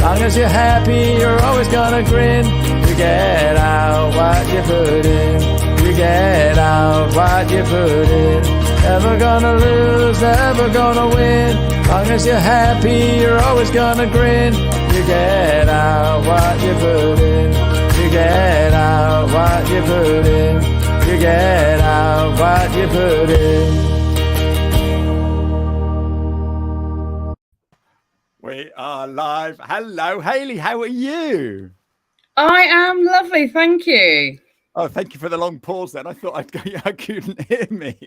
Long as you're happy, you're always gonna grin. You get out what you put in. You get out what you put in. Never gonna lose, never gonna win. Long as you're happy, you're always gonna grin. You get out what you put in. You get out what you put in. You get out what you put in. We are live. Hello, Hayley. How are you? I am lovely, thank you. Oh, thank you for the long pause then. I thought I couldn't hear me.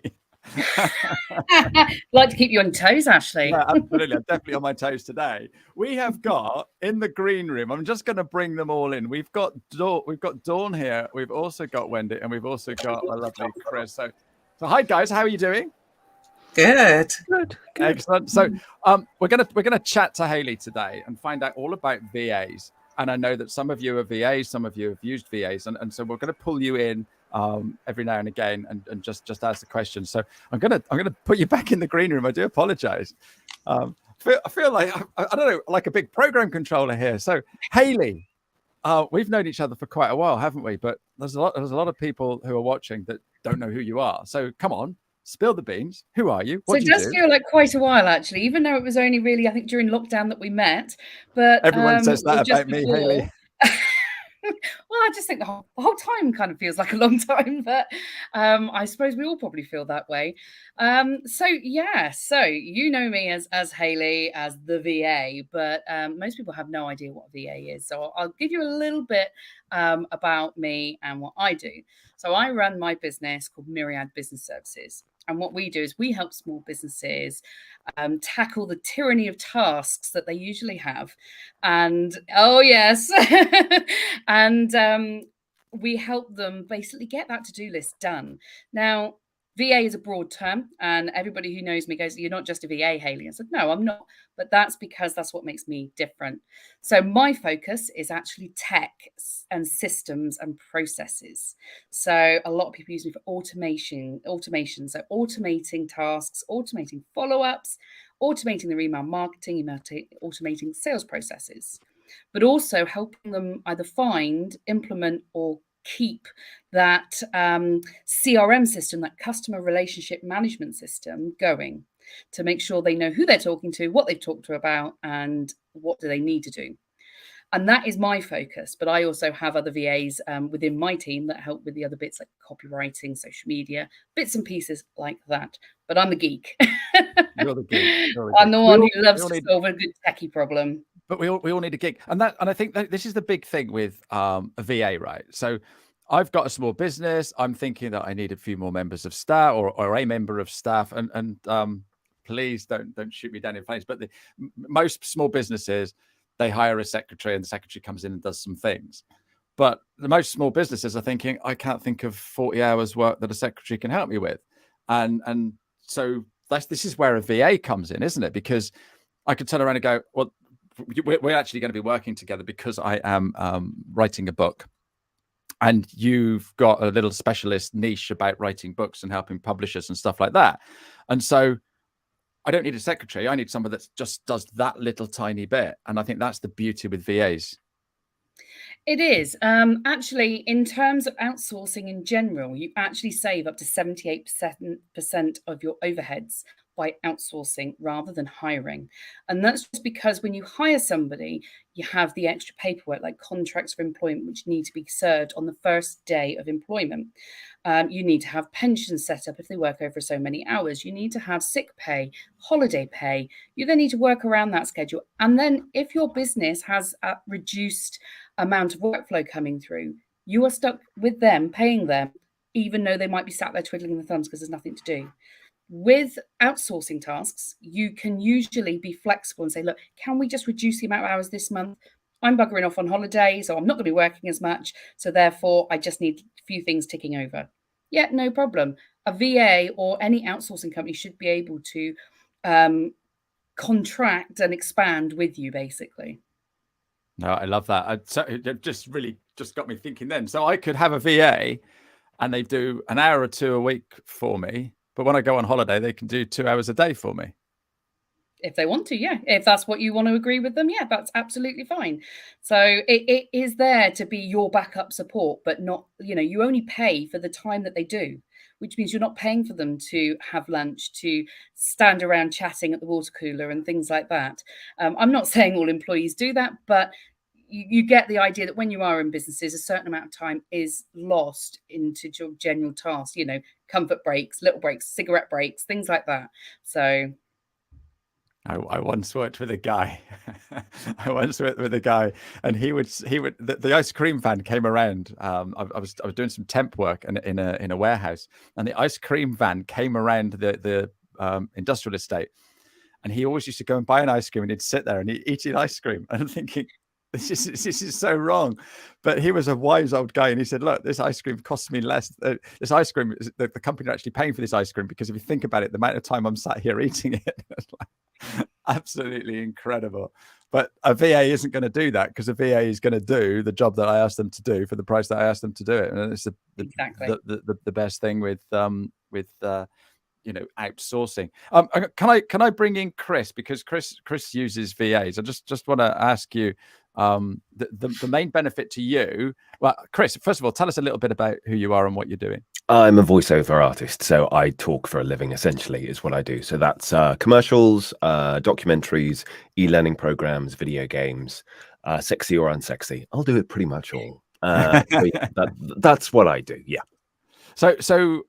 Like to keep you on toes, Ashley. Yeah, absolutely. I'm definitely on my toes today. We have got in the green room. I'm just going to bring them all in. We've got Dawn here. We've also got Wendy, and we've also got a lovely Chris. So hi guys. How are you doing? Good. Excellent. So we're gonna chat to Hayley today and find out all about VAs. And I know that some of you are VAs, some of you have used VAs, and so we're going to pull you in every now and again and just ask the questions. So I'm gonna put you back in the green room. I do apologize. I feel like I don't know, like a big program controller here. So Hayley, we've known each other for quite a while, haven't we? But there's a lot of people who are watching that don't know who you are. So come on. Spill the beans. Who are you? What so it does feel like quite a while, actually, even though it was only really, I think, during lockdown that we met. But everyone says that about me, Hayley. Well, I just think the whole time kind of feels like a long time, but I suppose we all probably feel that way. So you know me as Hayley, as the VA, but most people have no idea what a VA is. So I'll give you a little bit about me and what I do. So I run my business called Myriad Business Services. And what we do is we help small businesses tackle the tyranny of tasks that they usually have. And and we help them basically get that to-do list done. Now, VA is a broad term, and everybody who knows me goes, "You're not just a VA, Hayley." I said, "No, I'm not." But that's because that's what makes me different. So my focus is actually tech and systems and processes. So a lot of people use me for automation. So automating tasks, automating follow-ups, automating their email marketing, automating sales processes, but also helping them either find, implement, or keep that CRM system, that customer relationship management system going, to make sure they know who they're talking to, what they've talked to about, and what do they need to do. And that is my focus. But I also have other VAs within my team that help with the other bits like copywriting, social media, bits and pieces like that. But I'm the geek. You're the geek. I'm the one who loves to solve a good techie problem. But we all need a gig. And I think that this is the big thing with a VA, right? So I've got a small business. I'm thinking that I need a few more members of staff or a member of staff. And please don't shoot me down in flames. But most small businesses, they hire a secretary and the secretary comes in and does some things. But the most small businesses are thinking, I can't think of 40 hours work that a secretary can help me with. And so this is where a VA comes in, isn't it? Because I could turn around and go, well, we're actually going to be working together because I am writing a book. And you've got a little specialist niche about writing books and helping publishers and stuff like that. And so I don't need a secretary. I need someone that just does that little tiny bit. And I think that's the beauty with VAs. It is. Actually, in terms of outsourcing in general, you actually save up to 78% of your overheads by outsourcing rather than hiring. And that's just because when you hire somebody, you have the extra paperwork like contracts for employment, which need to be served on the first day of employment. You need to have pensions set up if they work over so many hours. You need to have sick pay, holiday pay. You then need to work around that schedule. And then if your business has a reduced amount of workflow coming through, you are stuck with them, paying them, even though they might be sat there twiddling their thumbs because there's nothing to do. With outsourcing tasks, you can usually be flexible and say, look, can we just reduce the amount of hours this month? I'm buggering off on holiday, so I'm not going to be working as much. So therefore, I just need a few things ticking over. Yeah, no problem. A VA or any outsourcing company should be able to contract and expand with you, basically. No, I love that. So it just got me thinking then. So I could have a VA and they do an hour or two a week for me. But when I go on holiday, they can do 2 hours a day for me. If they want to, yeah. If that's what you want to agree with them, yeah, that's absolutely fine. So it is there to be your backup support, but not, you only pay for the time that they do, which means you're not paying for them to have lunch, to stand around chatting at the water cooler and things like that. I'm not saying all employees do that, but you get the idea that when you are in businesses, a certain amount of time is lost into your general tasks, comfort breaks, little breaks, cigarette breaks, things like that. So I once worked with a guy. I once worked with a guy, and he would the ice cream van came around. I was doing some temp work in a warehouse, and the ice cream van came around the industrial estate, and he always used to go and buy an ice cream, and he'd sit there and he'd eat an ice cream. And I'm thinking, this is so wrong. But he was a wise old guy, and he said, look, this ice cream costs me less. This ice cream, the company are actually paying for this ice cream, because if you think about it, the amount of time I'm sat here eating it, absolutely incredible. But a VA isn't going to do that, because a VA is going to do the job that I asked them to do for the price that I asked them to do it. And it's exactly. the best thing with outsourcing. Can I bring in Chris, because Chris uses VAs? I just want to ask you the main benefit to you. Well, Chris, first of all, tell us a little bit about who you are and what you're doing. I'm a voiceover artist, so I talk for a living, essentially, is what I do. So that's commercials, documentaries, e-learning programs, video games, sexy or unsexy. I'll do it pretty much all. So yeah, that's what I do. Yeah. So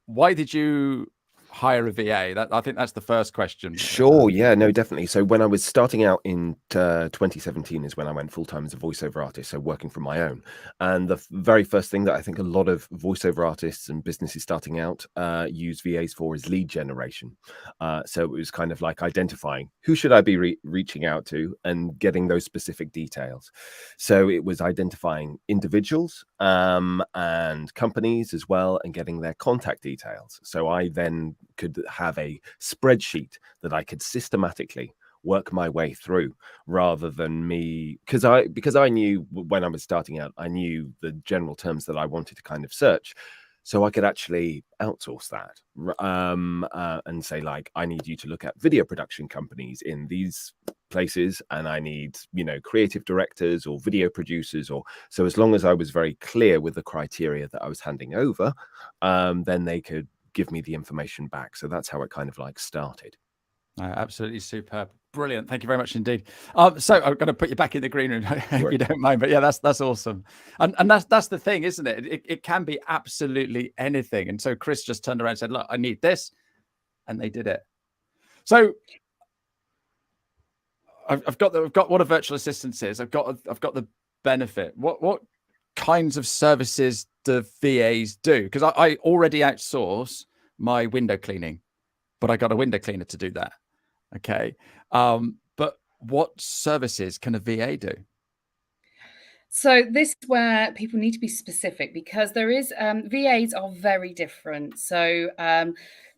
why did you hire a VA? I think that's the first question. Sure. Yeah, no, definitely. So when I was starting out in 2017 is when I went full-time as a voiceover artist, so working from my own. And the very first thing that I think a lot of voiceover artists and businesses starting out use VAs for is lead generation. So it was kind of like identifying who should I be reaching out to and getting those specific details. So it was identifying individuals and companies as well, and getting their contact details. So I then could have a spreadsheet that I could systematically work my way through, rather than me, because I knew when I was starting out, I knew the general terms that I wanted to kind of search, so I could actually outsource that and say, like, I need you to look at video production companies in these places, and I need, creative directors or video producers, or so as long as I was very clear with the criteria that I was handing over, then they could give me the information back. So that's how it kind of like started. Absolutely superb. Brilliant. Thank you very much indeed. So I'm going to put you back in the green room if you don't mind. But yeah, that's awesome. And that's the thing, isn't it? It can be absolutely anything. And so Chris just turned around and said, look, I need this. And they did it. So I've got what a virtual assistant is. I've got the benefit. What kinds of services do VAs do? Because I already outsource my window cleaning, but I got a window cleaner to do that. Okay. But what services can a VA do? So this is where people need to be specific, because there is VAs are very different. So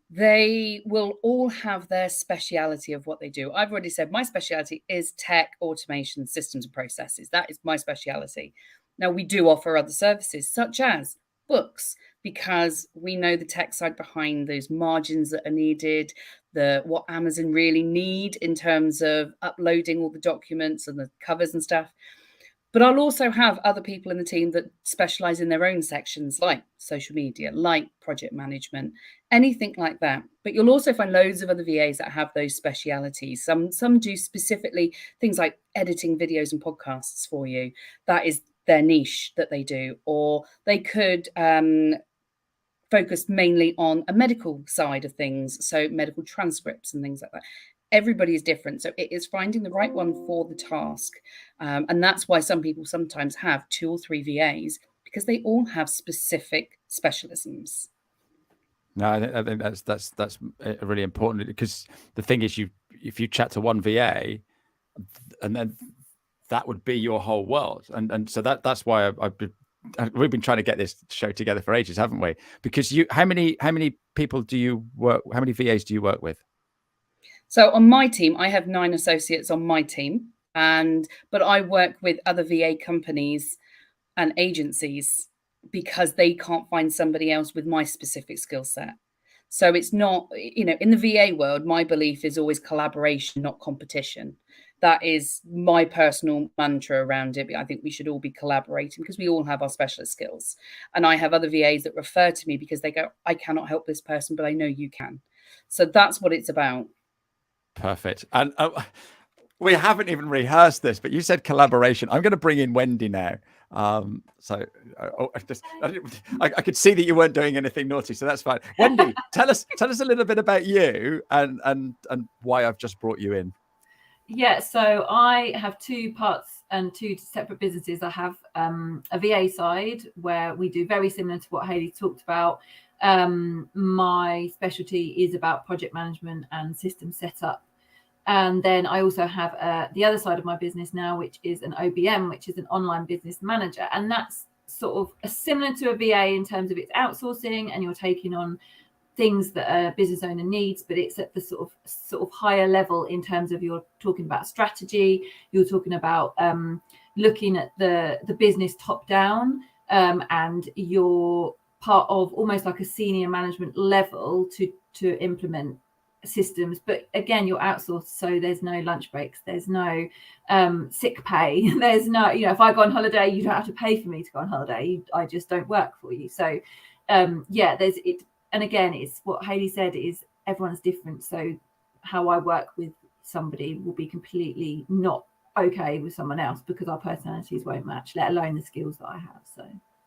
they will all have their speciality of what they do. I've already said my speciality is tech, automation, systems and processes. That is my speciality. Now, we do offer other services such as books, because we know the tech side behind those margins that are needed, what Amazon really need in terms of uploading all the documents and the covers and stuff. But I'll also have other people in the team that specialize in their own sections, like social media, like project management, anything like that. But you'll also find loads of other VAs that have those specialities. Some do specifically things like editing videos and podcasts for you. That is their niche that they do. Or they could focus mainly on a medical side of things, so medical transcripts and things like that. Everybody is different, so it is finding the right one for the task, and that's why some people sometimes have 2 or 3 VAs, because they all have specific specialisms. No, I think that's really important, because the thing is, if you chat to one VA, and then that would be your whole world, and so that's why we've been trying to get this show together for ages, haven't we? Because how many people do you work? How many VAs do you work with? So on my team, I have 9 associates on my team, but I work with other VA companies and agencies because they can't find somebody else with my specific skill set. So it's not, in the VA world, my belief is always collaboration, not competition. That is my personal mantra around it. I think we should all be collaborating because we all have our specialist skills. And I have other VAs that refer to me because they go, I cannot help this person, but I know you can. So that's what it's about. Perfect. And we haven't even rehearsed this, but you said collaboration. I'm going to bring in Wendy now. I could see that you weren't doing anything naughty, so that's fine. Wendy, tell us a little bit about you and why I've just brought you in. Yeah, so I have two parts and two separate businesses. I have a VA side where we do very similar to what Hayley talked about. My specialty is about project management and system setup. And then I also have the other side of my business now, which is an OBM, which is an online business manager. And that's sort of similar to a VA in terms of its outsourcing, and you're taking on things that a business owner needs, but it's at the sort of higher level in terms of you're talking about strategy, you're talking about looking at the business top down, and you're part of almost like a senior management level to implement systems. But again, you're outsourced, so there's no lunch breaks, there's no sick pay, there's no, if I go on holiday, you don't have to pay for me to go on holiday. I just don't work for you. So there's it. And again, it's what Hayley said, is everyone's different. So how I work with somebody will be completely not okay with someone else because our personalities won't match, let alone the skills that I have. So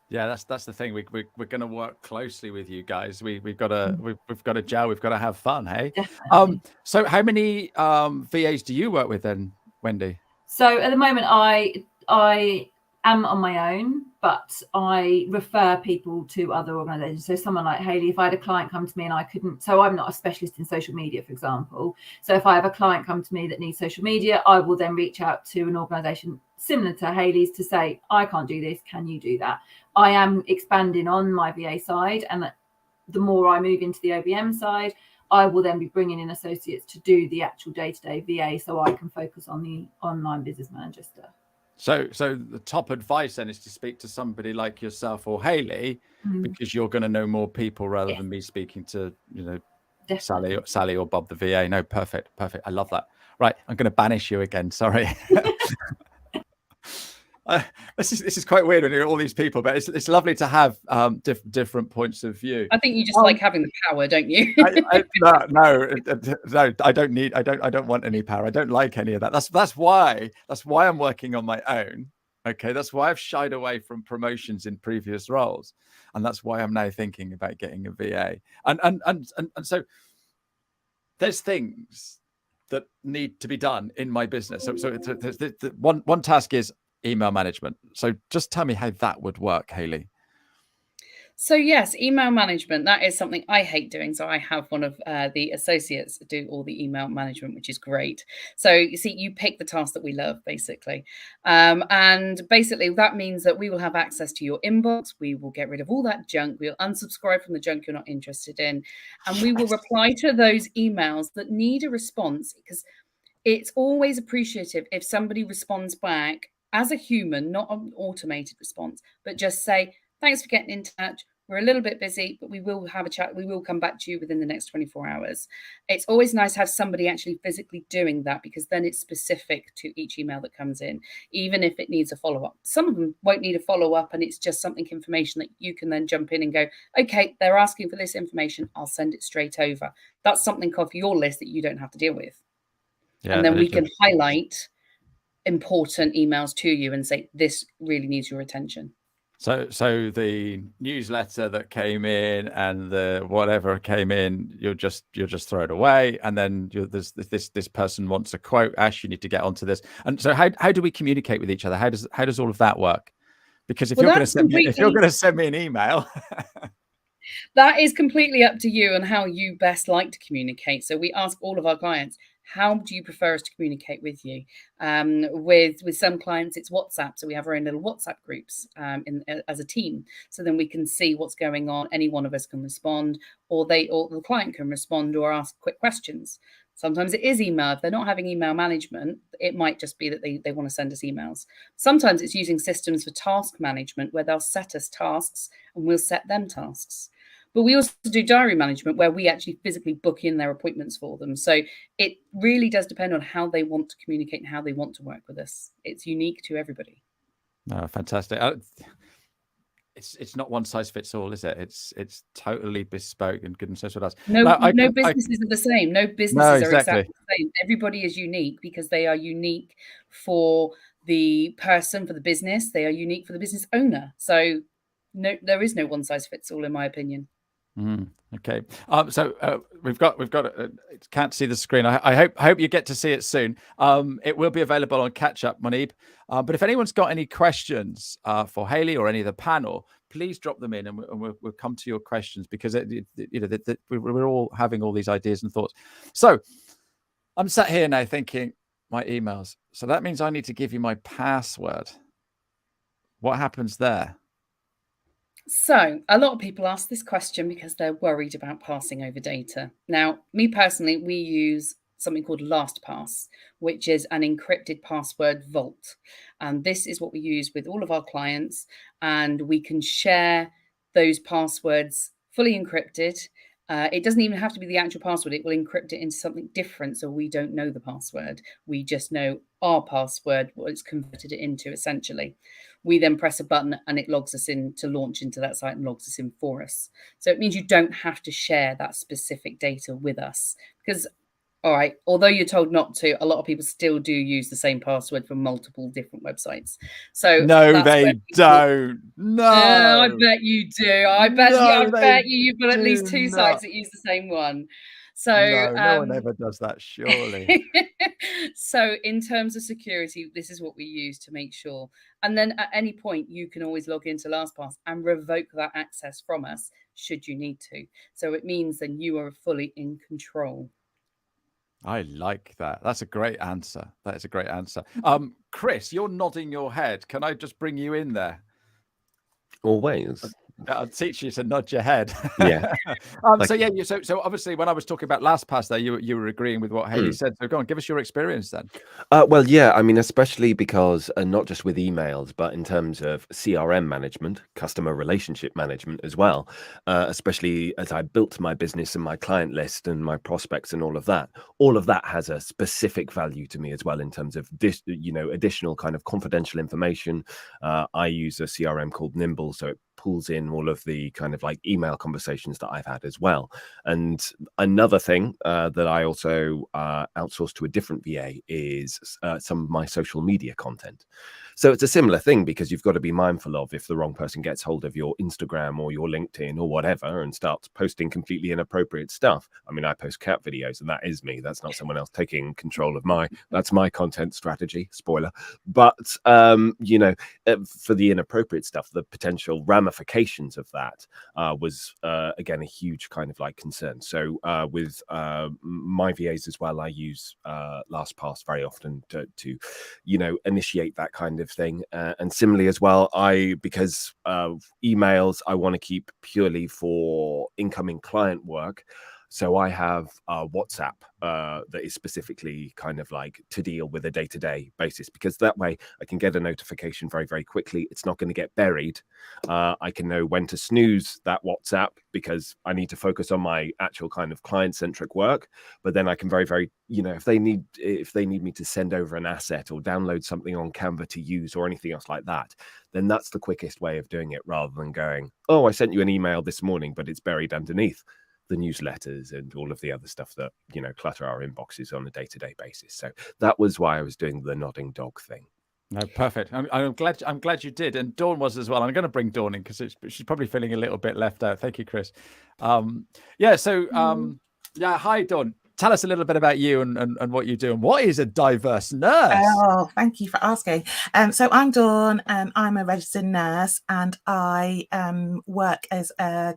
yeah, that's the thing. We're going to work closely with you guys. We've got to gel. We've got to have fun. Hey. definitely. So how many VAs do you work with then, Wendy? So at the moment, I am on my own, but I refer people to other organizations. So someone like Hayley, if I had a client come to me and I couldn't, so I'm not a specialist in social media, for example. So if I have a client come to me that needs social media, I will then reach out to an organization similar to Hayley's to say, I can't do this, can you do that? I am expanding on my VA side, and the more I move into the OBM side, I will then be bringing in associates to do the actual day-to-day VA, so I can focus on the online business manager stuff. So the top advice then is to speak to somebody like yourself or Hayley, because you're going to know more people rather than me speaking to, Sally or Bob the VA. No, perfect. I love that. Right, I'm going to banish you again. Sorry. This is quite weird when you're all these people, but it's lovely to have different points of view. I think you just like having the power, don't you? No, I don't want any power. I don't like any of that. That's why I'm working on my own. Okay, that's why I've shied away from promotions in previous roles, and that's why I'm now thinking about getting a VA. And so there's things that need to be done in my business. So the one task is email management. So just tell me how that would work, Hayley. So yes, email management, that is something I hate doing. So I have one of the associates do all the email management, which is great. So you see, you pick the task that we love, basically. And basically that means that we will have access to your inbox. We will get rid of all that junk. We'll unsubscribe from the junk you're not interested in. And we will reply to those emails that need a response, because it's always appreciative if somebody responds back as a human, not an automated response, but just say, thanks for getting in touch. We're a little bit busy, but we will have a chat. We will come back to you within the next 24 hours. It's always nice to have somebody actually physically doing that, because then it's specific to each email that comes in, even if it needs a follow-up. Some of them won't need a follow-up, and it's just something information that you can then jump in and go, okay, they're asking for this information. I'll send it straight over. That's something off your list that you don't have to deal with. Yeah, and then we can highlight important emails to you and say, this really needs your attention. So the newsletter that came in and the whatever came in, you'll just throw it away, and then this person wants a quote. Ash, you need to get onto this. And so how do we communicate with each other? How does all of that work? Because if you're going to send me an email. That is completely up to you and how you best like to communicate. So we ask all of our clients, how do you prefer us to communicate with you? With some clients, it's WhatsApp. So we have our own little WhatsApp groups as a team. So then we can see what's going on. Any one of us can respond, or the client can respond or ask quick questions. Sometimes it is email. If they're not having email management, it might just be that they want to send us emails. Sometimes it's using systems for task management, where they'll set us tasks and we'll set them tasks. But we also do diary management where we actually physically book in their appointments for them. So it really does depend on how they want to communicate and how they want to work with us. It's unique to everybody. Oh, fantastic. It's not one size fits all, is it? It's totally bespoke, and goodness knows what else. No businesses are the same. No businesses are exactly the same. Everybody is unique because they are unique for the person, for the business. They are unique for the business owner. So no, there is no one size fits all, in my opinion. Okay. So we've got can't see the screen. I hope you get to see it soon. It will be available on Catch Up, Monib. But if anyone's got any questions for Hayley or any of the panel, please drop them in, and we'll come to your questions, because we're all having all these ideas and thoughts. So I'm sat here now thinking, my emails. So that means I need to give you my password. What happens there? So a lot of people ask this question because they're worried about passing over data. Now, me personally, we use something called LastPass, which is an encrypted password vault. And this is what we use with all of our clients. And we can share those passwords fully encrypted. It doesn't even have to be the actual password. It will encrypt it into something different. So we don't know the password. We just know our password, what it's converted it into, essentially. We then press a button and it logs us in to launch into that site and logs us in for us. So it means you don't have to share that specific data with us, because, all right, although you're told not to, a lot of people still do use the same password for multiple different websites. So no, they don't. No, I bet you do. I bet you've got at least two sites that use the same one. So no one ever does that, surely. So in terms of security, this is what we use to make sure. And then at any point, you can always log into LastPass and revoke that access from us should you need to. So it means then you are fully in control. I like that. That's a great answer. That is a great answer. Chris, you're nodding your head. Can I just bring you in there? Always. I'll teach you to nod your head. Yeah. So obviously, when I was talking about LastPass there, you were agreeing with what Hayley said. So go on, give us your experience then. Well, yeah, I mean, especially because not just with emails, but in terms of CRM management, customer relationship management as well, especially as I built my business and my client list and my prospects and all of that has a specific value to me as well in terms of this, additional kind of confidential information. I use a CRM called Nimble, so it pulls in all of the kind of like email conversations that I've had as well. And another thing that I also outsource to a different VA is some of my social media content. So it's a similar thing, because you've got to be mindful of if the wrong person gets hold of your Instagram or your LinkedIn or whatever and starts posting completely inappropriate stuff. I mean, I post cat videos and that is me. That's not someone else taking control of that's my content strategy, spoiler. But, for the inappropriate stuff, the potential ramifications of that was, again, a huge kind of like concern. So with my VAs as well, I use LastPass very often to initiate that kind of thing. And similarly as well, because emails I want to keep purely for incoming client work. So I have WhatsApp that is specifically kind of like to deal with a day-to-day basis, because that way I can get a notification very, very quickly. It's not going to get buried. I can know when to snooze that WhatsApp because I need to focus on my actual kind of client-centric work. But then I can very, very, if they need me to send over an asset or download something on Canva to use or anything else like that, then that's the quickest way of doing it, rather than going, oh, I sent you an email this morning, but it's buried underneath the newsletters and all of the other stuff that clutter our inboxes on a day-to-day basis. So that was why I was doing the nodding dog thing. No, perfect. I'm glad you did, and Dawn was as well. I'm going to bring Dawn in because she's probably feeling a little bit left out. Thank you, Chris. Hi, Dawn. Tell us a little bit about you and what you do, and what is a diverse nurse? Oh, thank you for asking. So I'm Dawn, I'm a registered nurse, and I work as a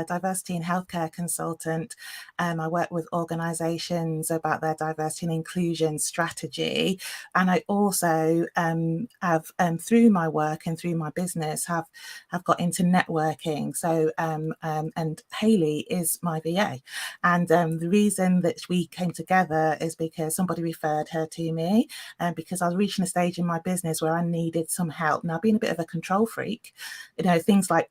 diversity and healthcare consultant. I work with organisations about their diversity and inclusion strategy, and I also have, through my work and through my business, have got into networking. So and Hayley is my VA, and the reason that which we came together is because somebody referred her to me, and because I was reaching a stage in my business where I needed some help. Now, being a bit of a control freak, things like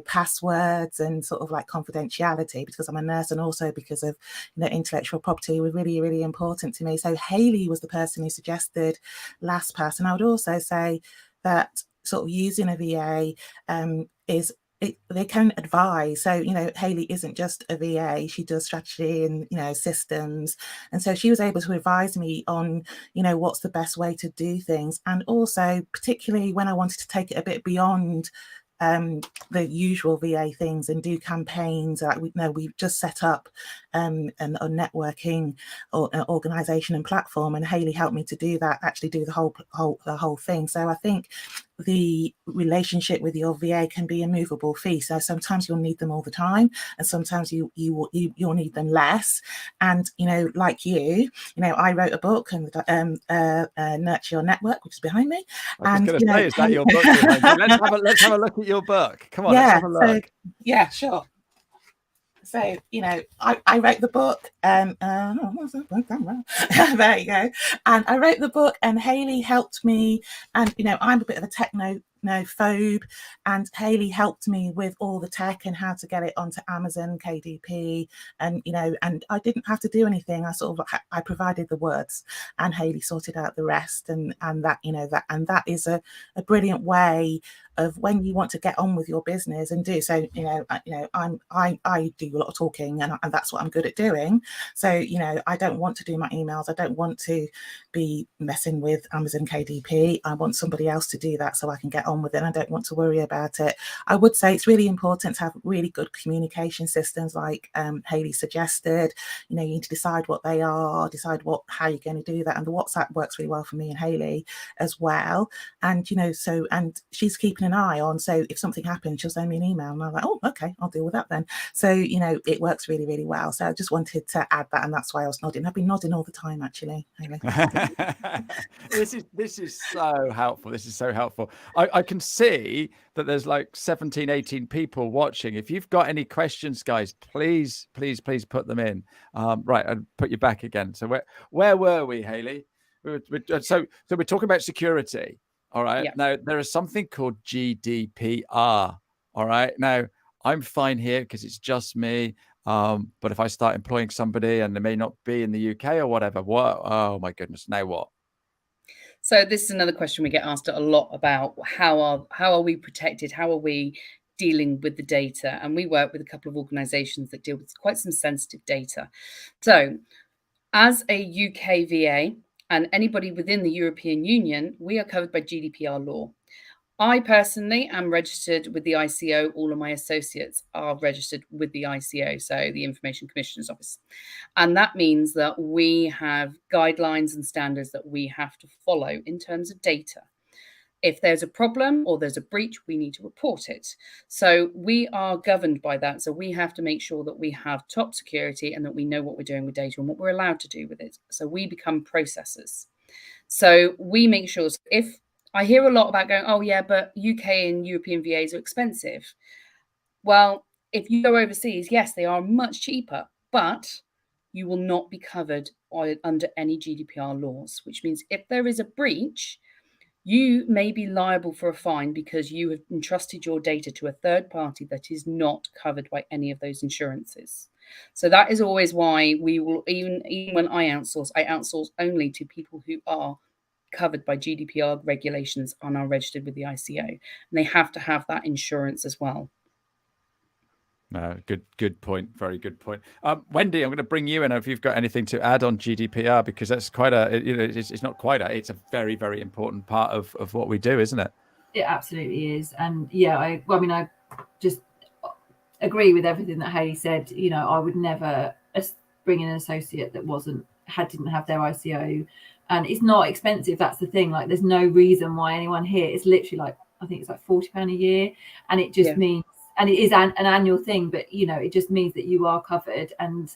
passwords and sort of like confidentiality, because I'm a nurse, and also because of intellectual property, were really, really important to me. So Hayley was the person who suggested LastPass, and I would also say that sort of using a VA they can advise. So, Hayley isn't just a VA, she does strategy and, systems. And so she was able to advise me on, what's the best way to do things. And also, particularly when I wanted to take it a bit beyond the usual VA things and do campaigns. We've just set up a networking organization and platform, and Hayley helped me to do that, actually do the whole thing. So I think the relationship with your VA can be a movable feast. So sometimes you'll need them all the time, and sometimes you'll need them less. And like I wrote a book, and Nurture Your Network, which is behind me. I was going to say, is that your book behind you? Let's have a look at your book. Come on, let's have a look. So, yeah, sure. So, I wrote the book, and there you go. And I wrote the book, and Hayley helped me. And, I'm a bit of a technophobe, and Hayley helped me with all the tech and how to get it onto Amazon, KDP, and, and I didn't have to do anything. I provided the words, and Hayley sorted out the rest. And that, that is a brilliant way of when you want to get on with your business and do. So, I do a lot of talking, and that's what I'm good at doing. So, I don't want to do my emails. I don't want to be messing with Amazon KDP. I want somebody else to do that so I can get on with it. I don't want to worry about it. I would say it's really important to have really good communication systems, like Hayley suggested. You need to decide what they are, decide how you're going to do that. And the WhatsApp works really well for me and Hayley as well. And, and she's keeping an eye on. So if something happens, she'll send me an email, and I'm like, oh, okay, I'll deal with that then. So, it works really, really well. So I just wanted to add that, and that's why I was nodding. I've been nodding all the time, actually. This is so helpful. This is so helpful. I can see that there's like 17, 18 people watching. If you've got any questions, guys, please put them in. Right, and put you back again. So where were we, Hayley? So we're talking about security. All right. Yeah. Now there is something called GDPR. All right. Now I'm fine here because it's just me. But if I start employing somebody and they may not be in the UK or whatever, oh my goodness, now what? So this is another question we get asked a lot about how are we protected? How are we dealing with the data? And we work with a couple of organizations that deal with quite some sensitive data. So as a UK VA and anybody within the European Union, we are covered by GDPR law. I personally am registered with the ICO. All of my associates are registered with the ICO, so the Information Commissioner's Office. And that means that we have guidelines and standards that we have to follow in terms of data. If there's a problem or there's a breach, we need to report it. So we are governed by that. So we have to make sure that we have top security and that we know what we're doing with data and what we're allowed to do with it. So we become processors. So we make sure, if I hear a lot about going, oh yeah, but UK and European VAs are expensive. Well, if you go overseas, yes, they are much cheaper, but you will not be covered under any GDPR laws, which means if there is a breach, you may be liable for a fine because you have entrusted your data to a third party that is not covered by any of those insurances. So that is always why we will, even when I outsource only to people who are covered by GDPR regulations and are registered with the ICO. And they have to have that insurance as well. Good point. Very good point. Wendy, I'm going to bring you in if you've got anything to add on GDPR, because that's quite it's not quite it's a very, very important part of what we do, isn't it? It absolutely is. And yeah, I just agree with everything that Hayley said. I would never bring in an associate that didn't have their ICO. And it's not expensive. That's the thing. Like, there's no reason why anyone here. It's literally I think it's like £40 a year. And it just means, and it is an annual thing, but it just means that you are covered. And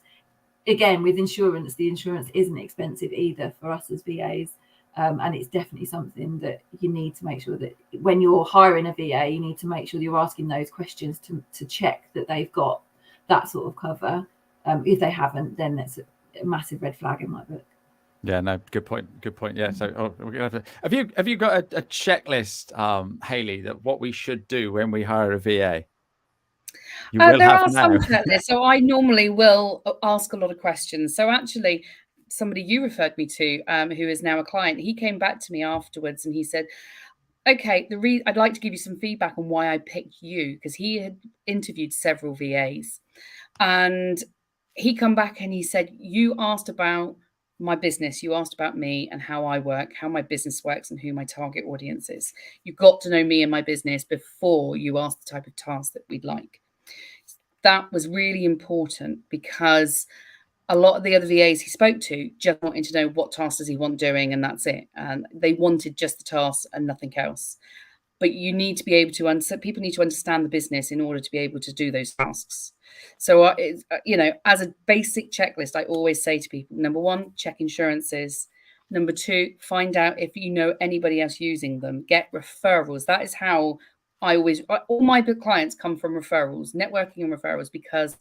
again, with insurance, the insurance isn't expensive either for us as VAs. And it's definitely something that you need to make sure that when you're hiring a VA, you need to make sure you're asking those questions to check that they've got that sort of cover. If they haven't, then a massive red flag in my book. Yeah, no, good point. Good point. Yeah. So we're gonna have you got a checklist, Hayley, that what we should do when we hire a VA? You will There have are now. some checklists. So I normally will ask a lot of questions. So actually, somebody you referred me to, who is now a client, he came back to me afterwards and he said, okay, I'd like to give you some feedback on why I picked you, because he had interviewed several VAs. And he come back and he said, you asked about my business, you asked about me and how I work, how my business works and who my target audience is. You got to know me and my business before you asked the type of task that we'd like. That was really important, because a lot of the other VAs he spoke to just wanted to know what tasks does he want doing, and that's it. And they wanted just the tasks and nothing else. But you need to be able to people need to understand the business in order to be able to do those tasks. So, as a basic checklist, I always say to people, number one, check insurances. Number two, find out if you know anybody else using them. Get referrals. That is how all my clients come from referrals, networking and referrals, because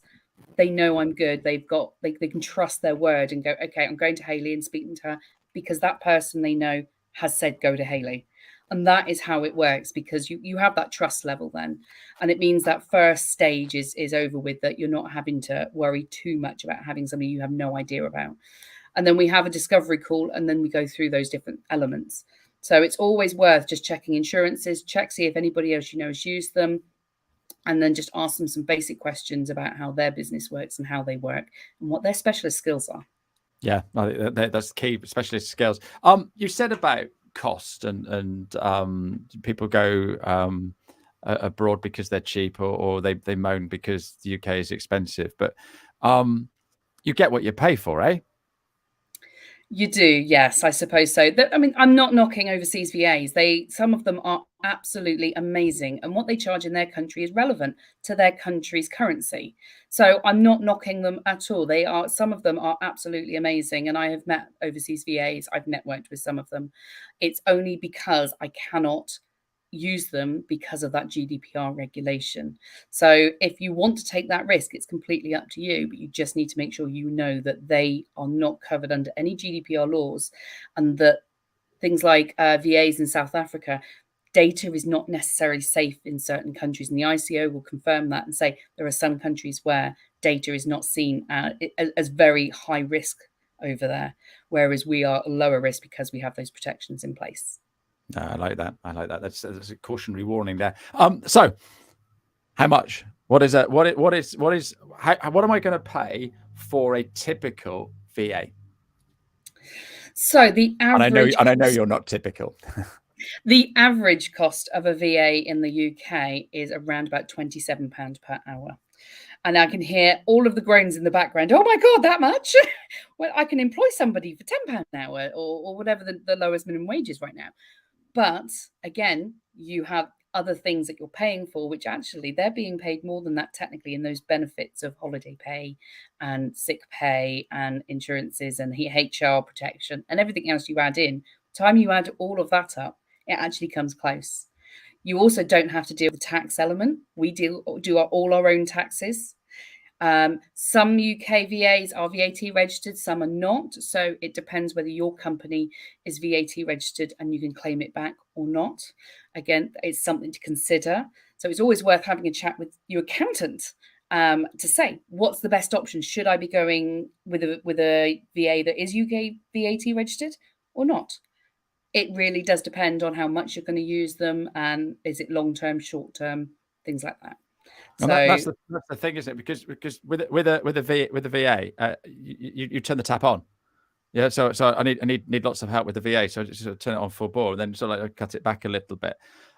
they know I'm good. They can trust their word and go, okay, I'm going to Hayley and speaking to her because that person they know has said go to Hayley. And that is how it works, because you have that trust level then. And it means that first stage is over with, that you're not having to worry too much about having somebody you have no idea about. And then we have a discovery call, and then we go through those different elements. So it's always worth just checking insurances, see if anybody else you know has used them, and then just ask them some basic questions about how their business works and how they work and what their specialist skills are. Yeah, that's key, specialist skills. You said about cost and people go abroad because they're cheap, or they moan because the UK is expensive, but you get what you pay for, eh? You do, yes, I suppose so. I mean, I'm not knocking overseas VAs. Some of them are absolutely amazing, and what they charge in their country is relevant to their country's currency. So I'm not knocking them at all. Some of them are absolutely amazing, and I have met overseas VAs. I've networked with some of them. It's only because I cannot use them because of that GDPR regulation. So if you want to take that risk, it's completely up to you, but you just need to make sure you know that they are not covered under any GDPR laws, and that things like VAs in South Africa, data is not necessarily safe in certain countries, and the ICO will confirm that and say there are some countries where data is not seen as very high risk over there, whereas we are lower risk because we have those protections in place. I like that. That's a cautionary warning there. So how much? What am I going to pay for a typical VA? So the average, and I know you're not typical. The average cost of a VA in the UK is around about £27 per hour. And I can hear all of the groans in the background. Oh my God, that much? Well, I can employ somebody for £10 an hour or whatever the lowest minimum wage is right now. But again, you have other things that you're paying for, which actually they're being paid more than that technically in those benefits of holiday pay and sick pay and insurances and HR protection and everything else you add in. Time you add all of that up, it actually comes close. You also don't have to deal with the tax element. We do all our own taxes. Some UK VAs are VAT registered, some are not. So it depends whether your company is VAT registered and you can claim it back or not. Again, it's something to consider. So it's always worth having a chat with your accountant to say, what's the best option? Should I be going with a VA that is UK VAT registered or not? It really does depend on how much you're going to use them, and is it long-term, short-term, things like that. And that's the thing, isn't it? Because with a VA, you turn the tap on. Yeah, so I need lots of help with the VA. So just sort of turn it on full bore, and then sort of like cut it back a little bit.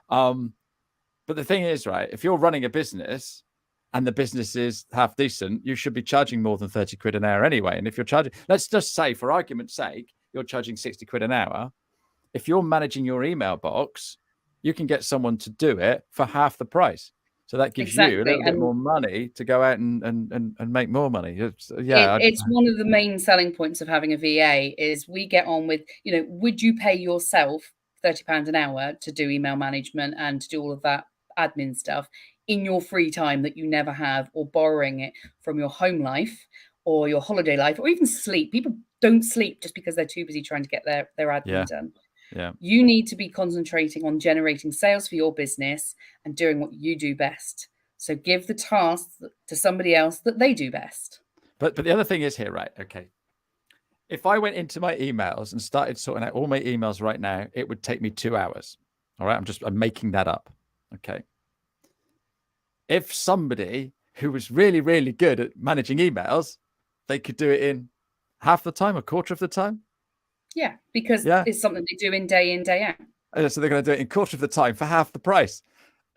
But the thing is, right, if you're running a business and the business is half decent, you should be charging more than 30 quid an hour anyway. And if you're charging, let's just say, for argument's sake, you're charging 60 quid an hour. If you're managing your email box, you can get someone to do it for half the price. So that gives you a little bit more money to go out and make more money. It's one of the main selling points of having a VA is we get on with, would you pay yourself £30 an hour to do email management and to do all of that admin stuff in your free time that you never have, or borrowing it from your home life? or your holiday life, or even sleep. People don't sleep just because they're too busy trying to get their admin done. Yeah. You need to be concentrating on generating sales for your business and doing what you do best. So give the task to somebody else that they do best. But the other thing is here, right? Okay. If I went into my emails and started sorting out all my emails right now, it would take me 2 hours. All right. I'm making that up. Okay. If somebody who was really, really good at managing emails, they could do it in half the time, a quarter of the time. Yeah, because it's something they do in, day out. So they're going to do it in a quarter of the time for half the price.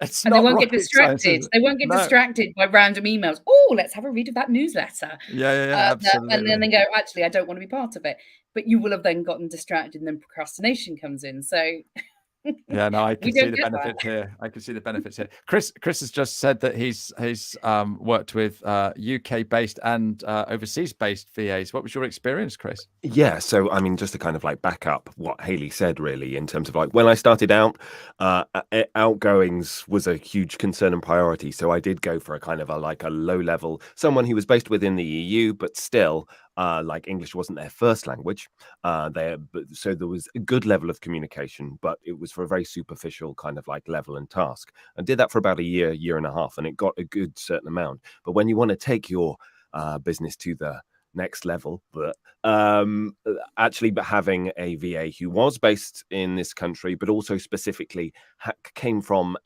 It's and not they won't get rocket science, distracted. is it? They won't get No. distracted by random emails. Oh, let's have a read of that newsletter. Yeah, absolutely. And then they go, actually, I don't want to be part of it. But you will have then gotten distracted, and then procrastination comes in. So yeah, no, I can we see don't the get benefits that. here. I can see the benefits here. Chris has just said that he's worked with UK-based and overseas-based VAs. What was your experience, Chris? Yeah, so I mean, just to kind of like back up what Hayley said, really, in terms of like when I started out, outgoings was a huge concern and priority. So I did go for a kind of a low level, someone who was based within the EU, but still like English wasn't their first language. So there was a good level of communication, but it was for a very superficial kind of like level and task. I did that for about a year and a half, and it got a good certain amount. But when you want to take your business to the next level, but having a VA who was based in this country, but also specifically came from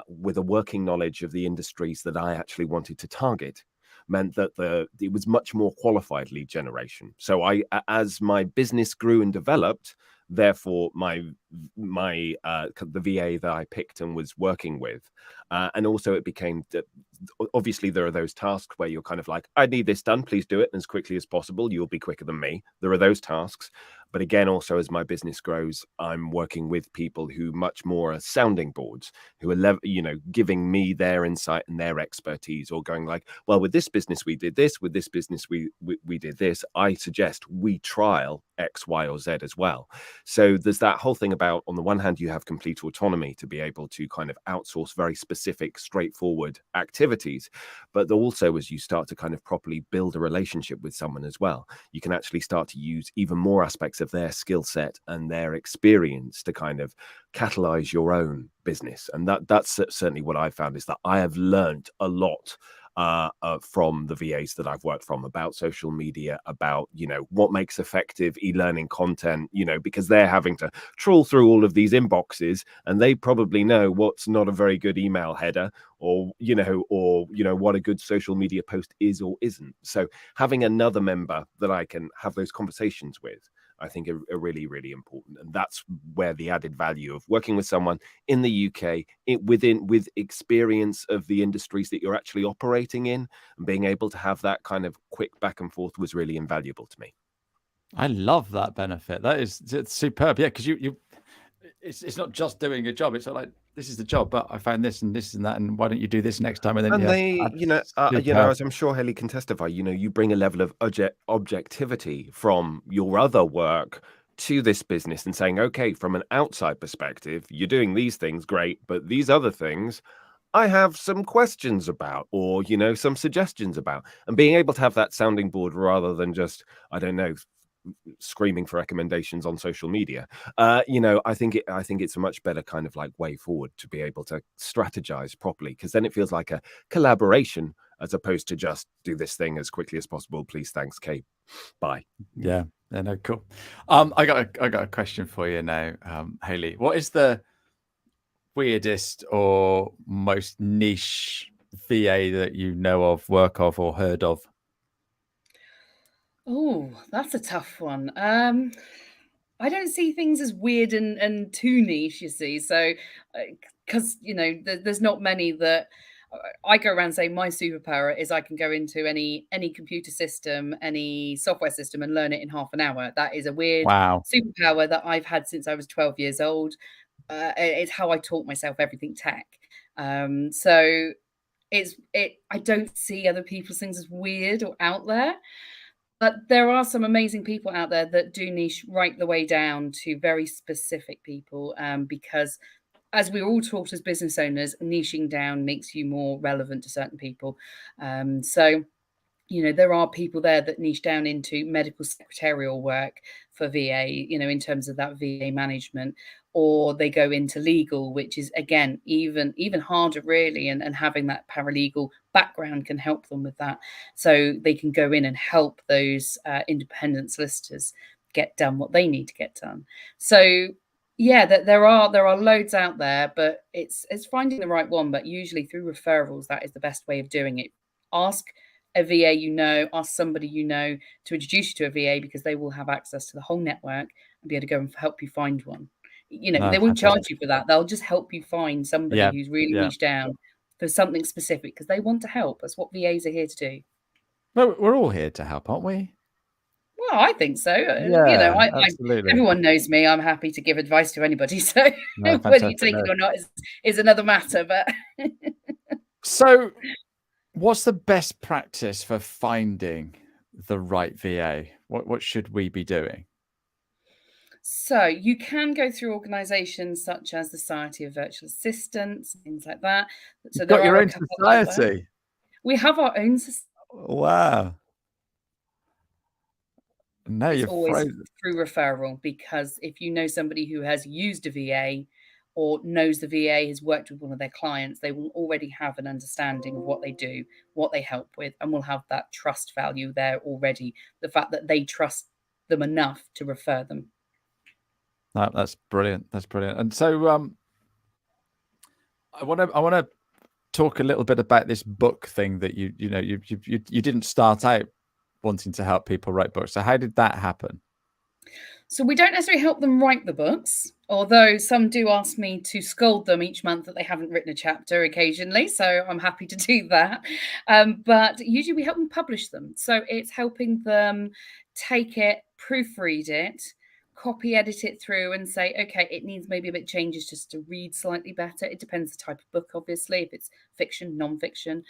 with a working knowledge of the industries that I actually wanted to target, meant that it was much more qualified lead generation. So as my business grew and developed, therefore the VA that I picked and was working with, and also it became that obviously there are those tasks where you're kind of like, I need this done, please do it as quickly as possible, you'll be quicker than me. There are those tasks, but again, also as my business grows, I'm working with people who much more are sounding boards, who are giving me their insight and their expertise, or going like, well, with this business we did this, with this business we did this, I suggest we trial X, Y, or Z as well. So there's that whole thing about, on the one hand, you have complete autonomy to be able to kind of outsource very specific, straightforward activities, but also as you start to kind of properly build a relationship with someone as well, you can actually start to use even more aspects of their skill set and their experience to kind of catalyze your own business. And that's certainly what I found, is that I have learned a lot from the VAs that I've worked from about social media, about, what makes effective e-learning content, because they're having to trawl through all of these inboxes, and they probably know what's not a very good email header, or what a good social media post is or isn't. So having another member that I can have those conversations with, I think are really, really important. And that's where the added value of working with someone in the UK with experience of the industries that you're actually operating in, and being able to have that kind of quick back and forth was really invaluable to me. I love that benefit. It's superb. Yeah, because it's not just doing a job. It's not like, this is the job, but I found this and this and that, and why don't you do this next time? And then as I'm sure Hayley can testify, you bring a level of objectivity from your other work to this business, and saying, okay, from an outside perspective, you're doing these things great, but these other things I have some questions about, or some suggestions about, and being able to have that sounding board rather than just, I don't know, screaming for recommendations on social media. I think it's a much better kind of like way forward to be able to strategize properly, because then it feels like a collaboration as opposed to just do this thing as quickly as possible, please, thanks, Kate, bye. Yeah, no, cool. I got a question for you now, Hayley. What is the weirdest or most niche VA that you know of, work of, or heard of? Oh, that's a tough one. I don't see things as weird and too niche, you see. So, because there's not many that I go around saying my superpower is I can go into any computer system, any software system, and learn it in half an hour. That is a weird superpower that I've had since I was 12 years old. It's how I taught myself everything tech. So I don't see other people's things as weird or out there. But there are some amazing people out there that do niche right the way down to very specific people, because as we're all taught as business owners, niching down makes you more relevant to certain people. So there are people there that niche down into medical secretarial work for VA, in terms of that VA management, or they go into legal, which is, again, even harder, really. And having that paralegal background can help them with that. So they can go in and help those independent solicitors get done what they need to get done. So yeah, that there are loads out there, but it's finding the right one. But usually through referrals, that is the best way of doing it. Ask a VA, ask somebody to introduce you to a VA, because they will have access to the whole network and be able to go and help you find one. No, they won't charge fantastic. you for that. They'll just help you find somebody Yeah, who's really yeah. niche down for something specific, because they want to help. That's what VAs are here to do. Well, we're all here to help, aren't we? Well, I think so. Yeah, absolutely. Everyone knows me. I'm happy to give advice to anybody. So No, whether you fantastic. take it or not is another matter. But So what's the best practice for finding the right VA? What should we be doing? so you can go through organisations such as the Society of Virtual Assistants, things like that. So You've there got are your a own couple out there. society. We have our own society. Wow. No, It's you're always frozen. through referral, because if you know somebody who has used a VA or knows the VA, has worked with one of their clients, they will already have an understanding of what they do, what they help with, and will have that trust value there already. The fact that they trust them enough to refer them. No, that's brilliant. That's brilliant. And so I want to talk a little bit about this book thing that you didn't start out wanting to help people write books. So how did that happen? So we don't necessarily help them write the books, although some do ask me to scold them each month that they haven't written a chapter occasionally. So I'm happy to do that. But usually we help them publish them. So it's helping them take it, proofread it, copy edit it through, and say, okay, it needs maybe a bit changes just to read slightly better. It depends the type of book, obviously, if it's fiction, non-fiction.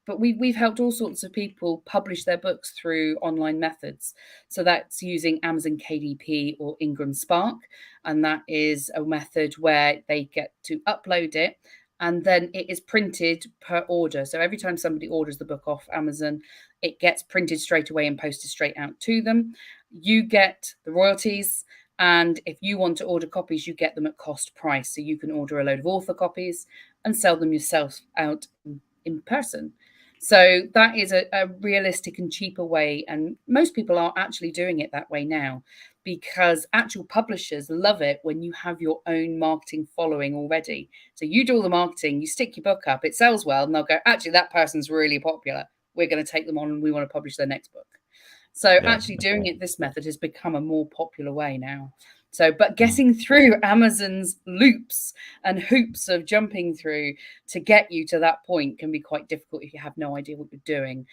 But we've helped all sorts of people publish their books through online methods. So that's using Amazon KDP or Ingram Spark. And that is a method where they get to upload it, and then it is printed per order. So every time somebody orders the book off Amazon, it gets printed straight away and posted straight out to them. You get the royalties. And if you want to order copies, you get them at cost price. So you can order a load of author copies and sell them yourself out in person. So that is a realistic and cheaper way. And most people are actually doing it that way now, because actual publishers love it when you have your own marketing following already. So you do all the marketing, you stick your book up, it sells well, and they'll go, actually, that person's really popular. We're going to take them on and we want to publish their next book. So actually doing it this method has become a more popular way now. So, but getting through Amazon's loops and hoops of jumping through to get you to that point can be quite difficult if you have no idea what you're doing.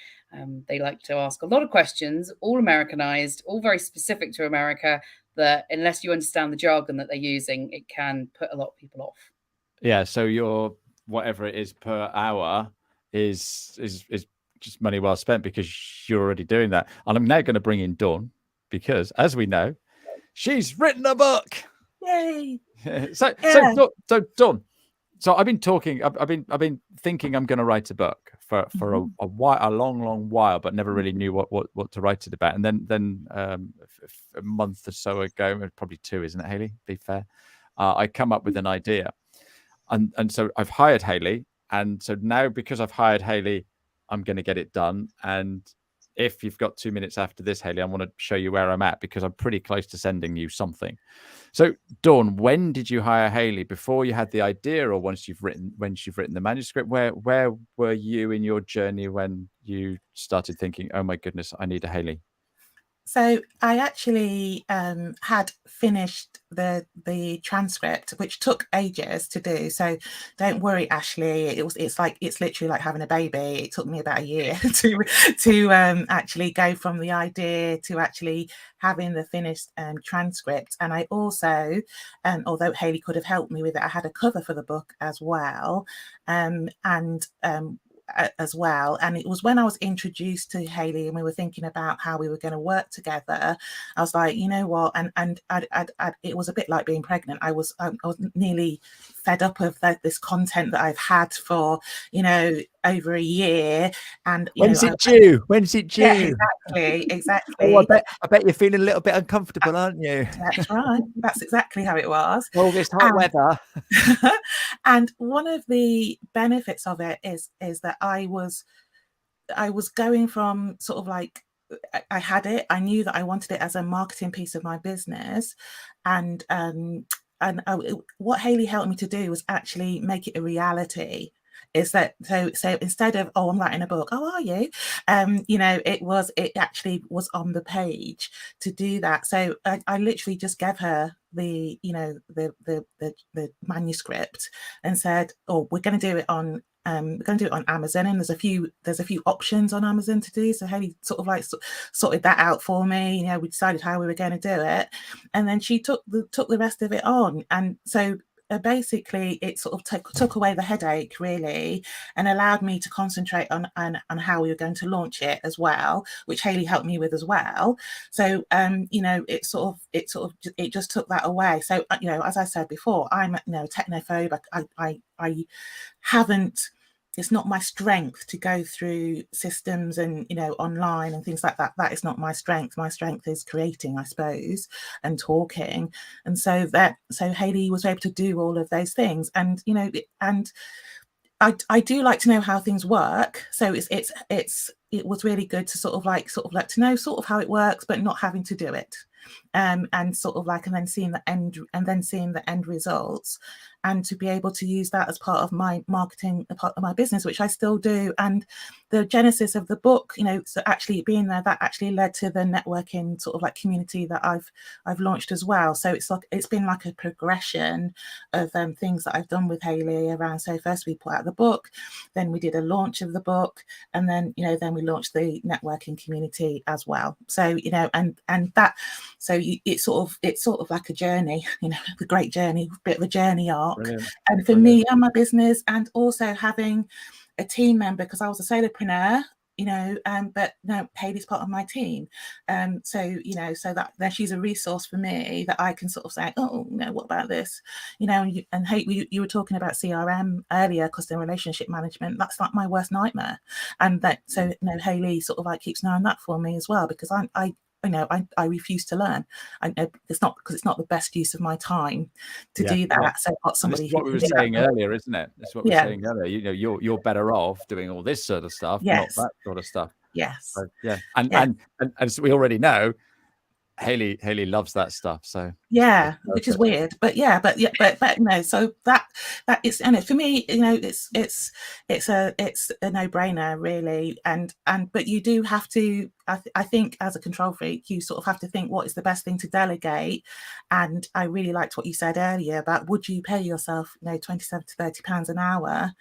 They like to ask a lot of questions, all Americanized, all very specific to America, that unless you understand the jargon that they're using, it can put a lot of people off. Yeah. So your whatever it is per hour is just money well spent, because you're already doing that. And I'm now going to bring in Dawn, because as we know, she's written a book. Yay! So Dawn. So I've been talking. I've been thinking I'm going to write a book for a while, a long while, but never really knew what to write it about. And then a month or so ago, probably 2, isn't it, Hayley? Be fair. I come up with an idea, and so I've hired Hayley, and so now because I've hired Hayley, I'm going to get it done. And if you've got 2 minutes after this, Hayley, I want to show you where I'm at, because I'm pretty close to sending you something. So, Dawn, when did you hire Hayley? Before you had the idea, or when you've written the manuscript? Where were you in your journey when you started thinking, oh my goodness, I need a Hayley? So I actually had finished the transcript, which took ages to do. So don't worry, Ashley. It's literally like having a baby. It took me about a year to actually go from the idea to actually having the finished transcript. And I also, although Hayley could have helped me with it, I had a cover for the book as well. as well. And it was when I was introduced to Hayley and we were thinking about how we were going to work together, I was like, you know what, and it was a bit like being pregnant. I was nearly fed up of this content that I've had for, you know, over a year. And when's it due? Yeah, exactly. Oh, I bet you're feeling a little bit uncomfortable, aren't you? That's right. That's exactly how it was. All this hot weather. And one of the benefits of it is that I was going from sort of like, I had it, I knew that I wanted it as a marketing piece of my business, and what Hayley helped me to do was actually make it a reality. Is that so instead of, oh, I'm writing a book, oh, are you, you know, it actually was on the page to do that. So I literally just gave her the, you know, the manuscript and said, oh, we're going to do it on Amazon, and there's a few options on Amazon to do. So Hayley sort of like sorted that out for me. You know, we decided how we were going to do it, and then she took the rest of it on. And so basically it sort of took away the headache really, and allowed me to concentrate on how we were going to launch it as well, which Hayley helped me with as well. So you know, it just took that away. So you know, as I said before, I'm, you know, technophobe. I haven't, it's not my strength to go through systems and, you know, online and things like that. That is not my strength. My strength is creating, I suppose, and talking. And so Hayley was able to do all of those things. And, you know, and I do like to know how things work. So it was really good to sort of like to know sort of how it works, but not having to do it. And sort of like, and then seeing the end results, and to be able to use that as part of my marketing, a part of my business, which I still do. And the genesis of the book, you know, so actually being there, that actually led to the networking sort of like community that I've launched as well. So it's been like a progression of things that I've done with Hayley around. So first we put out the book, then we did a launch of the book, and then, you know, then we launched the networking community as well. So, you know, and that, so it's sort of like a journey, you know, the great journey, bit of a journey arc. Brilliant. And for me and my business, and also having a team member, because I was a solopreneur, you know, but no, Hayley's part of my team. So, you know, so that she's a resource for me that I can sort of say, oh, you know, what about this? You know, and Hayley, you were talking about CRM earlier, customer relationship management. That's like my worst nightmare. And that, so, you know, Hayley sort of like keeps an eye on that for me as well, because I refuse to learn. I know it's not because it's not the best use of my time to do that. Yeah. So I've got somebody. This is what we were saying earlier, isn't it? That's what we were saying earlier. You know, you're better off doing all this sort of stuff, not that sort of stuff. Yes. So, yeah. And as we already know, Hayley loves that stuff. So yeah, which is weird, but no. So that is, and for me, you know, it's a no-brainer really, and but you do have to. I think as a control freak, you sort of have to think what is the best thing to delegate. And I really liked what you said earlier about, would you pay yourself, you know, £27 to £30 an hour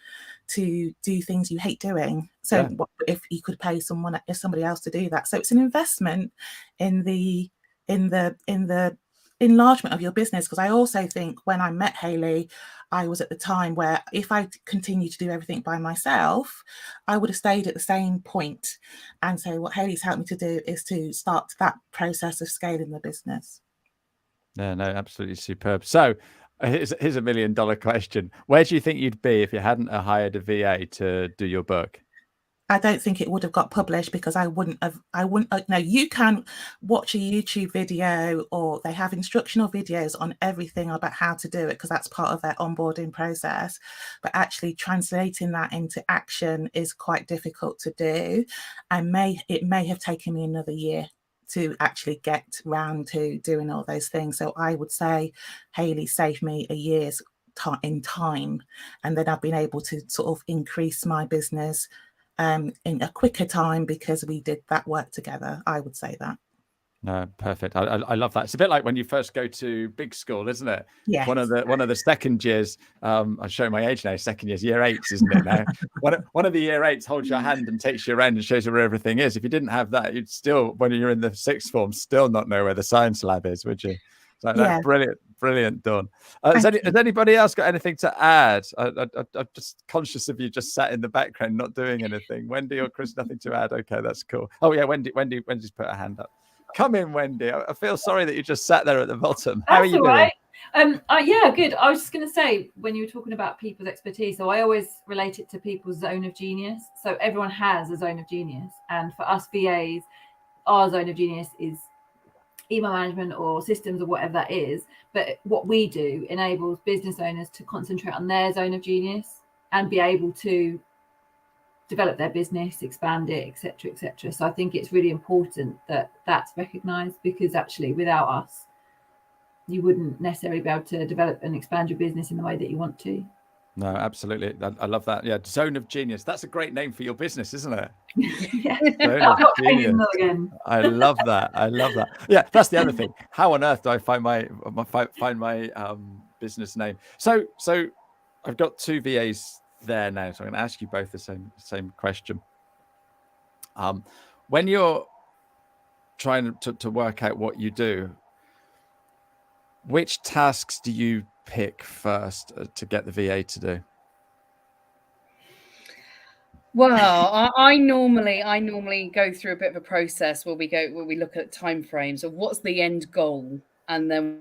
to do things you hate doing? So what if you could pay somebody else to do that? So it's an investment in the enlargement of your business. Because I also think when I met Hayley, I was at the time where if I continued to do everything by myself, I would have stayed at the same point. And so what Hayley's helped me to do is to start that process of scaling the business. No, absolutely superb. So here's a $1 million question. Where do you think you'd be if you hadn't hired a VA to do your book? I don't think it would have got published, because I wouldn't. No, you can watch a YouTube video, or they have instructional videos on everything about how to do it, because that's part of their onboarding process. But actually translating that into action is quite difficult to do. It may have taken me another year to actually get round to doing all those things. So I would say Hayley saved me a year's in time, and then I've been able to sort of increase my business in a quicker time because we did that work together. I would say that. No, perfect. I love that. It's a bit like when you first go to big school, isn't it? Yeah. One of the second years. I'm showing my age now. Second years, year 8s, isn't it now? one of the year 8s holds your hand and takes you around and shows you where everything is. If you didn't have that, you'd still, when you're in the 6th form, still not know where the science lab is, would you? So that's brilliant brilliant, Dawn. Has anybody else got anything to add? I'm just conscious of you just sat in the background not doing anything. Wendy or Chris, nothing to add? Okay, that's cool. Oh yeah, Wendy's put her hand up. Come in, Wendy. I feel sorry that you just sat there at the bottom. How are you doing? Yeah, good. I was just going to say, when you were talking about people's expertise, so I always relate it to people's zone of genius. So everyone has a zone of genius, and for us VAs, our zone of genius is email management or systems or whatever that is. But what we do enables business owners to concentrate on their zone of genius and be able to develop their business, expand it, etc., etc. So I think it's really important that that's recognized, because actually without us, you wouldn't necessarily be able to develop and expand your business in the way that you want to. No, absolutely. I love that. Yeah, zone of genius. That's a great name for your business, isn't it? Yeah. Zone of genius. I love that. I love that. Yeah, that's the other thing. How on earth do I find my business name? So I've got two VAs there now, so I'm going to ask you both the same question. When you're trying to work out what you do, which tasks do you pick first to get the VA to do? Well, I normally go through a bit of a process where we look at timeframes of what's the end goal, and then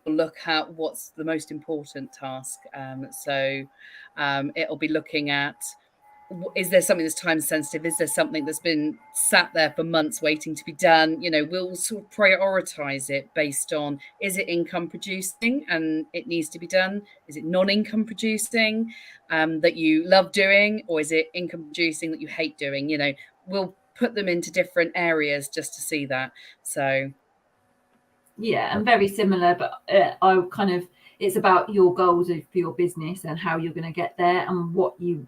we'll look at what's the most important task. It'll be looking at, is there something that's time sensitive? Is there something that's been sat there for months waiting to be done? We'll sort of prioritize it based on, is it income producing and it needs to be done? Is it non-income producing that you love doing? Or is it income producing that you hate doing? We'll put them into different areas just to see that. So. Yeah, and very similar, but it's about your goals for your business and how you're going to get there, and what you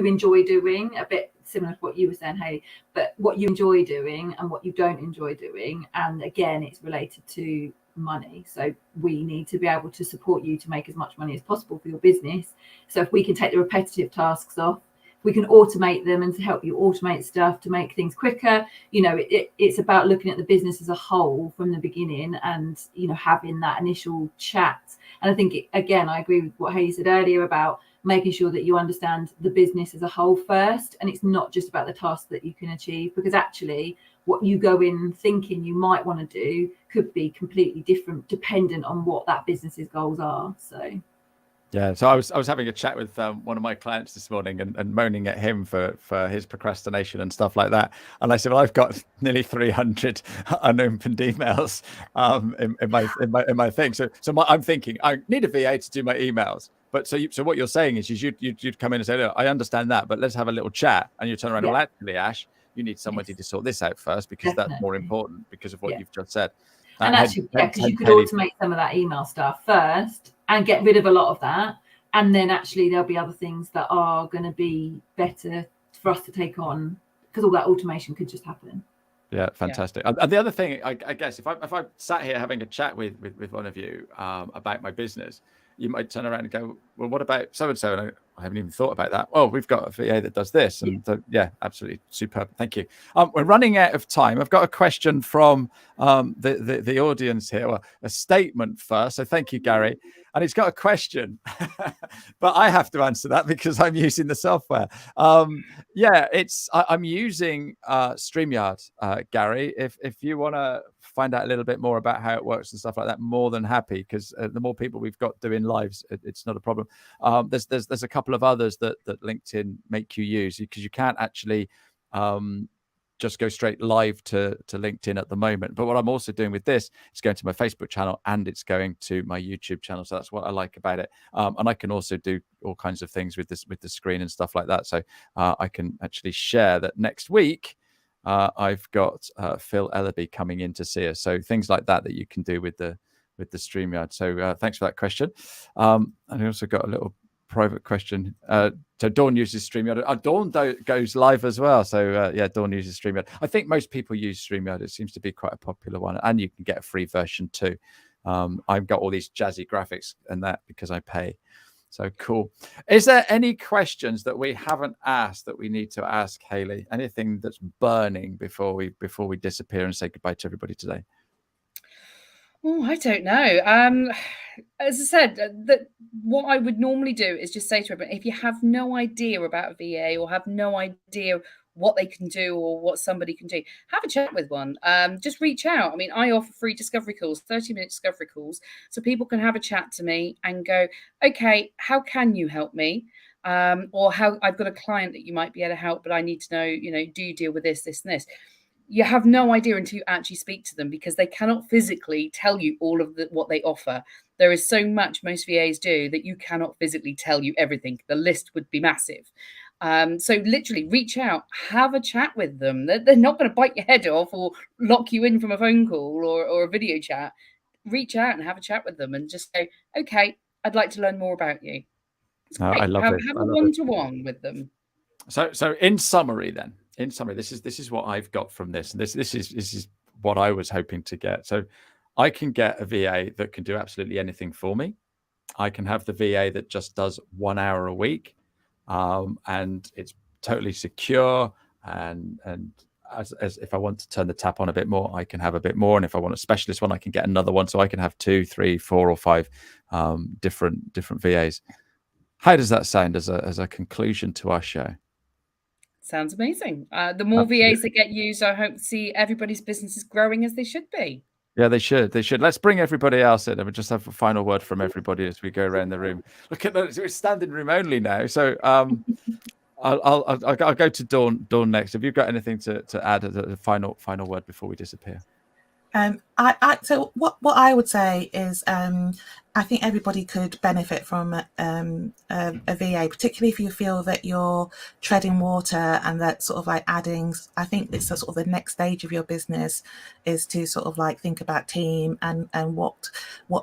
enjoy doing, a bit similar to what you were saying, Hayley, but what you enjoy doing and what you don't enjoy doing. And again, it's related to money. So we need to be able to support you to make as much money as possible for your business. So if we can take the repetitive tasks off, we can automate them and to help you automate stuff to make things quicker. It's about looking at the business as a whole from the beginning, and having that initial chat. And I think again, I agree with what Hayley said earlier about making sure that you understand the business as a whole first, and it's not just about the task that you can achieve, because actually what you go in thinking you might want to do could be completely different dependent on what that business's goals are. So yeah, so I was having a chat with one of my clients this morning and moaning at him for his procrastination and stuff like that. And I said, well, I've got nearly 300 unopened emails in my thing. So I'm thinking I need a VA to do my emails. But so what you're saying is you'd come in and say, look, I understand that, but let's have a little chat. And you turn around, well, actually, Ash, you need somebody to sort this out first, because that's more important because of what you've just said. And actually, because you could automate some of that email stuff first and get rid of a lot of that. And then actually there'll be other things that are going to be better for us to take on, because all that automation could just happen. Yeah, fantastic. Yeah. And the other thing, I guess, if I sat here having a chat with one of you about my business, you might turn around and go, well, what about so-and-so? And I haven't even thought about that. Oh, we've got a VA that does this. And yeah, absolutely superb. Thank you. We're running out of time. I've got a question from the audience here, well, a statement first. So thank you, Gary. And he's got a question, but I have to answer that because I'm using the software. I'm using StreamYard, Gary. If you want to find out a little bit more about how it works and stuff like that, more than happy, because the more people we've got doing lives, it's not a problem. There's a couple of others that LinkedIn make you use, because you can't actually just go straight live to LinkedIn at the moment. But what I'm also doing with this is going to my Facebook channel and it's going to my YouTube channel. So that's what I like about it. And I can also do all kinds of things with the screen and stuff like that. So I can actually share that next week. I've got Phil Ellaby coming in to see us. So things like that you can do with the StreamYard. So thanks for that question. And I also got a little private question. So Dawn uses StreamYard. Dawn goes live as well. So yeah, Dawn uses StreamYard. I think most people use StreamYard. It seems to be quite a popular one, and you can get a free version too. I've got all these jazzy graphics and that because I pay. So cool. Is there any questions that we haven't asked that we need to ask, Hayley? Anything that's burning before we disappear and say goodbye to everybody today? Oh, I don't know. As I said, that what I would normally do is just say to everyone, if you have no idea about a VA or have no idea what they can do or what somebody can do, have a chat with one. Just reach out. I mean, I offer free discovery calls, 30-minute discovery calls, so people can have a chat to me and go, okay, how can you help me? Or how I've got a client that you might be able to help, but I need to know, do you deal with this, this, and this? You have no idea until you actually speak to them, because they cannot physically tell you all of what they offer. There is so much most VAs do that you cannot physically tell you everything. The list would be massive. So literally reach out, have a chat with them. They're not going to bite your head off or lock you in from a phone call or a video chat. Reach out and have a chat with them and just go, okay, I'd like to learn more about you. It's great. I love have it. a one-to-one with them. So in summary, this is what I've got from this, and this is what I was hoping to get. So I can get a VA that can do absolutely anything for me. I can have the VA that just does 1 hour a week, and it's totally secure. And as if I want to turn the tap on a bit more, I can have a bit more. And if I want a specialist one, I can get another one. So I can have 2, 3, 4, or 5 different VAs. How does that sound as a conclusion to our show? Sounds amazing. The more VAs that get used, I hope to see everybody's businesses growing as they should be. Yeah, they should. Let's bring everybody else in, and we'll just have a final word from everybody as we go around the room. Look at that; we're standing room only now. So I'll go to Dawn next. Have you got anything to add as a final word before we disappear? So what I would say is I think everybody could benefit from a VA, particularly if you feel that you're treading water and that sort of like adding. I think it's sort of the next stage of your business is to sort of like think about team and what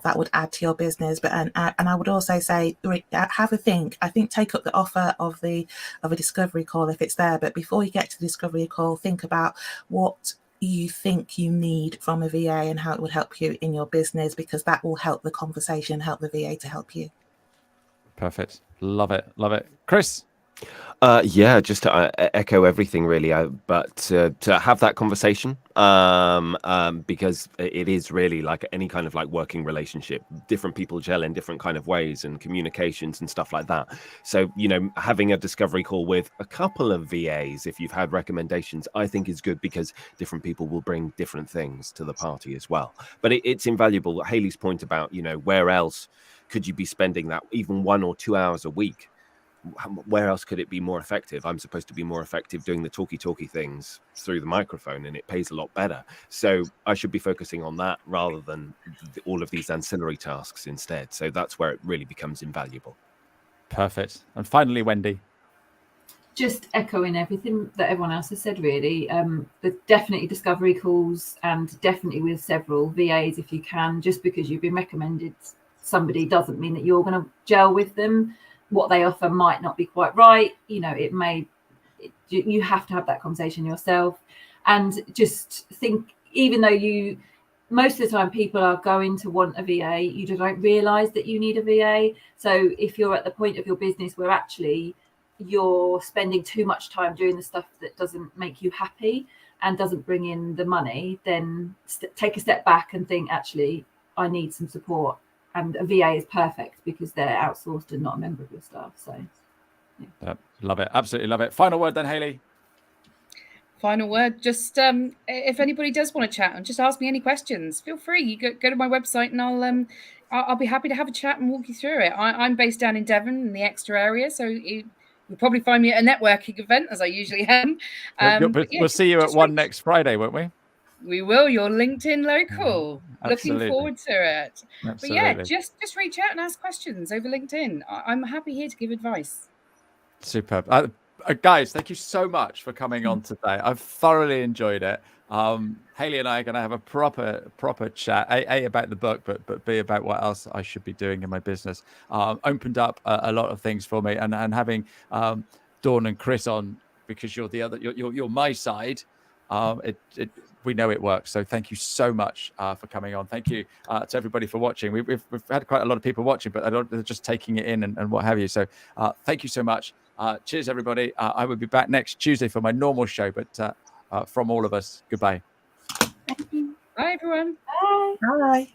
that would add to your business. But and I would also say have a think. I think take up the offer of a discovery call if it's there. But before you get to the discovery call, think about what you think you need from a VA and how it would help you in your business, because that will help the conversation, help the VA to help you. Perfect. Love it. Chris? Yeah, just to echo everything really, but to have that conversation, because it is really like any kind of like working relationship. Different people gel in different kind of ways and communications and stuff like that. So, having a discovery call with a couple of VAs, if you've had recommendations, I think is good, because different people will bring different things to the party as well. But it's invaluable. Hayley's point about, where else could you be spending that even 1 or 2 hours a week? Where else could it be more effective? I'm supposed to be more effective doing the talky things through the microphone, and it pays a lot better. So I should be focusing on that rather than all of these ancillary tasks instead. So that's where it really becomes invaluable. Perfect. And finally, Wendy. Just echoing everything that everyone else has said, really. There's definitely discovery calls, and definitely with several VAs if you can. Just because you've been recommended somebody doesn't mean that you're going to gel with them. What they offer might not be quite right. You have to have that conversation yourself, and just think, even though most of the time people are going to want a VA, you don't realize that you need a VA. So if you're at the point of your business where actually you're spending too much time doing the stuff that doesn't make you happy and doesn't bring in the money, then take a step back and think, actually, I need some support. And a VA is perfect because they're outsourced and not a member of your staff. So, yeah. Love it. Absolutely love it. Final word then, Hayley. Final word. Just if anybody does want to chat and just ask me any questions, feel free. You go to my website and I'll be happy to have a chat and walk you through it. I'm based down in Devon in the Exeter area, so you'll probably find me at a networking event, as I usually am. We'll see you at one next Friday, won't we? We will. You're LinkedIn local. Absolutely. Looking forward to it. Absolutely. But yeah, just reach out and ask questions over LinkedIn. I'm happy here to give advice. Superb. Guys, thank you so much for coming on today. I've thoroughly enjoyed it. Hayley and I are going to have a proper chat, A, about the book, but B, about what else I should be doing in my business. Opened up a lot of things for me, and having Dawn and Chris on, because you're my side. We know it works. So thank you so much for coming on. Thank you to everybody for watching. We've had quite a lot of people watching, but they're just taking it in and what have you. So thank you so much. Cheers, everybody. I will be back next Tuesday for my normal show, but from all of us, goodbye. Thank you. Bye, everyone. Bye. Bye.